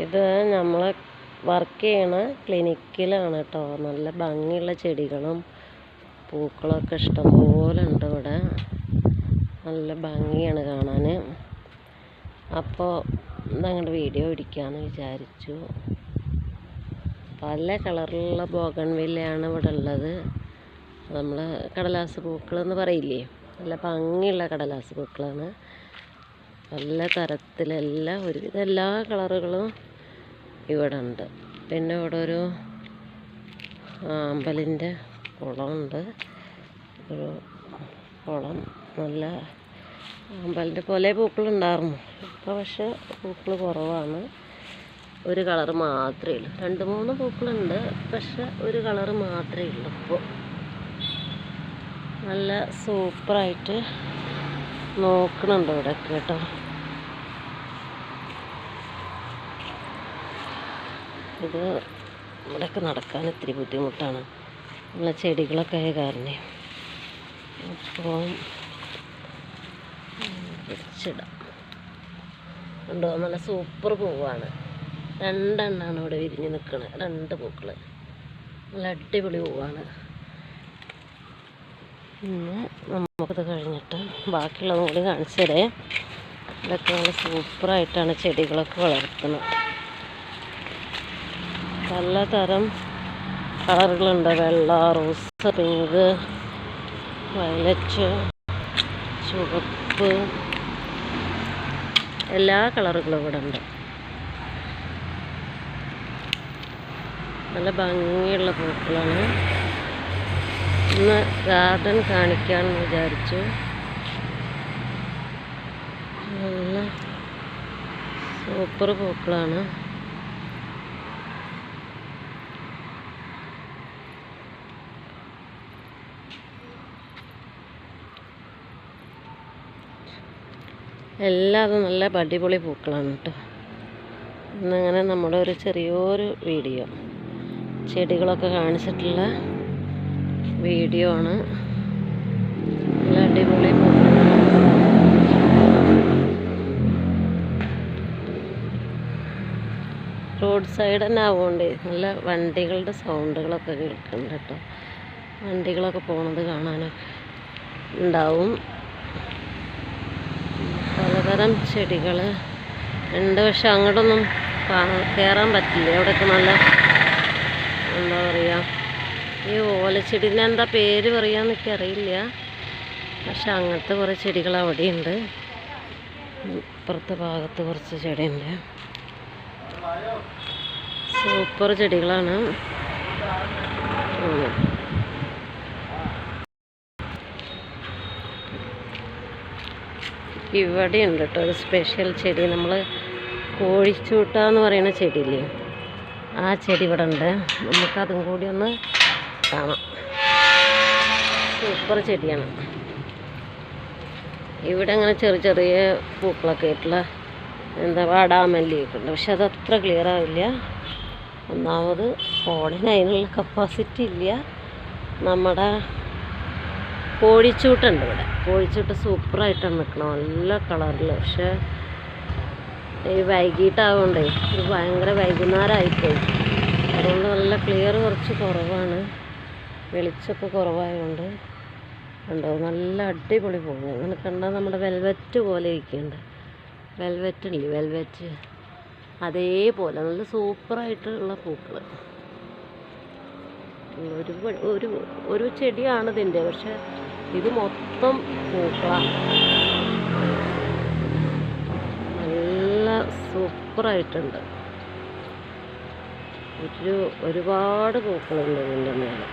ഇത് നമ്മൾ വർക്ക് ചെയ്യണ ക്ലിനിക്കിലാണ് കേട്ടോ. നല്ല ഭംഗിയുള്ള ചെടികളും പൂക്കളൊക്കെ ഇഷ്ടംപോലെ ഉണ്ട് ഇവിടെ. നല്ല ഭംഗിയാണ് കാണാൻ. അപ്പോൾ ഇതങ്ങോട്ട് വീഡിയോ പിടിക്കാമെന്ന് വിചാരിച്ചു. പല കളറിലുള്ള ബോഗൺവില്ലയാണ് ഇവിടെ ഉള്ളത്. നമ്മൾ കടലാസ് പൂക്കളെന്ന് പറയില്ലേ, നല്ല ഭംഗിയുള്ള കടലാസ് പൂക്കളാണ്. പല തരത്തിലെല്ലാം ഒരുവിധം എല്ലാ കളറുകളും ഇവിടെ ഉണ്ട്. പിന്നെ ഇവിടെ ഒരു അമ്പലിൻ്റെ കുളമുണ്ട്. ഒരു കുളം, നല്ല അമ്പലിൻ്റെ പോലെ പൂക്കളുണ്ടായിരുന്നു. ഇപ്പോൾ പക്ഷേ പൂക്കൾ കുറവാണ്. ഒരു കളറ് മാത്രമേ ഉള്ളൂ. 2-3 പൂക്കളുണ്ട്, പക്ഷെ ഒരു കളറ് മാത്രമേ ഉള്ളൂ. ഇപ്പോൾ നല്ല സൂപ്പറായിട്ട് നോക്കണുണ്ട് ഇവിടെ കേട്ടോ. ഇത് ഇവിടെയൊക്കെ നടക്കാൻ ഇത്തിരി ബുദ്ധിമുട്ടാണ്, നല്ല ചെടികളൊക്കെ ആയ കാരണം. അപ്പോൾ പിടിച്ചിടാം. ഉണ്ടോ, നല്ല സൂപ്പർ പൂവാണ്. 2 എണ്ണമാണ് ഇവിടെ വിരിഞ്ഞ് നിൽക്കുന്നത്. 2 പൂക്കൾ, നല്ല അടിപൊളി പൂവാണ്. പിന്നെ നമുക്കത് കഴിഞ്ഞിട്ട് ബാക്കിയുള്ളതും കൂടി കാണിച്ചു തരാം. ഇതൊക്കെ നല്ല സൂപ്പറായിട്ടാണ് ചെടികളൊക്കെ വളർത്തുന്നത്. പലതരം കളറുകളുണ്ട്. വെള്ള, റോസ്, പിങ്ക്, വയലറ്റ്, ചുവപ്പ്, എല്ലാ കളറുകളും ഇവിടെ ഉണ്ട്. നല്ല ഭംഗിയുള്ള പൂക്കളാണ്. ഇന്ന് ഗാർഡൻ കാണിക്കാമെന്ന് വിചാരിച്ചു. നല്ല സൂപ്പർ പൂക്കളാണ്. എല്ലാം നല്ല അടിപൊളി പൂക്കളാണ് കേട്ടോ. ഇന്നങ്ങനെ നമ്മുടെ ഒരു ചെറിയൊരു വീഡിയോ, ചെടികളൊക്കെ കാണിച്ചിട്ടുള്ള വീഡിയോ ആണ്. നല്ല അടിപൊളി പൂക്കളാണ്. റോഡ് സൈഡ് തന്നെ ആവുകൊണ്ട് നല്ല വണ്ടികളുടെ സൗണ്ടുകളൊക്കെ കേൾക്കുന്നുണ്ട് കേട്ടോ. വണ്ടികളൊക്കെ പോണത് കാണാനൊക്കെ ഉണ്ടാവും. പലതരം ചെടികൾ ഉണ്ട്, പക്ഷെ അങ്ങോട്ടൊന്നും കയറാൻ പറ്റില്ല. അവിടെയൊക്കെ നല്ല എന്താ പറയുക, ഈ ഓലച്ചെടീനെ എന്താ പേര് പറയാന്ന് എനിക്കറിയില്ല. പക്ഷെ അങ്ങനത്തെ കുറേ ചെടികൾ അവിടെയുണ്ട്. ഇപ്പുറത്തെ ഭാഗത്ത് കുറച്ച് ചെടിയുണ്ട്. സൂപ്പർ ചെടികളാണ്. ഇവിടെ ഉണ്ട് കേട്ടോ ഒരു സ്പെഷ്യൽ ചെടി. നമ്മൾ കോഴിച്ചൂട്ട എന്ന് പറയുന്ന ചെടിയില്ലേ, ആ ചെടി ഇവിടെ ഉണ്ട്. നമുക്കതും കൂടി ഒന്ന് കാണാം. സൂപ്പർ ചെടിയാണ്. ഇവിടെ അങ്ങനെ ചെറിയ ചെറിയ പൂക്കളൊക്കെ ആയിട്ടുള്ള എന്താ വാടാമല്ലിയൊക്കെ ഉണ്ട്. പക്ഷെ അതത്ര ക്ലിയർ ആവില്ല. ഒന്നാമത് ഫോണിന് അതിനുള്ള കപ്പാസിറ്റി ഇല്ല. നമ്മുടെ കോഴിച്ചൂട്ടുണ്ട് ഇവിടെ. കോഴിച്ചൂട്ട് സൂപ്പറായിട്ടാണ് നിൽക്കണം, നല്ല കളറിൽ. പക്ഷേ ഈ വൈകിട്ടാവുകൊണ്ടേ, ഇത് ഭയങ്കര വൈകുന്നേരമായിപ്പോയി. അതുകൊണ്ട് നല്ല ക്ലിയർ കുറച്ച് കുറവാണ്, വെളിച്ചമൊക്കെ കുറവായതുകൊണ്ട്. ഉണ്ടോ, നല്ല അടിപൊളി പോകുന്നു. അങ്ങനെ കണ്ടാൽ നമ്മുടെ വെൽവെറ്റ് പോലെ ഇരിക്കുന്നുണ്ട്. വെൽവെറ്റ് ഇല്ലേ, വെൽവെറ്റ് അതേപോലെ നല്ല സൂപ്പറായിട്ടുള്ള പൂക്കൾ. ഒരു ചെടിയാണ് ഇതിൻ്റെ, പക്ഷെ ഇത് മൊത്തം പൂക്കളാണ്. നല്ല സൂപ്പറായിട്ടുണ്ട്. ഒരുപാട് പൂക്കളുണ്ട് ഇതിൻ്റെ മേലെ.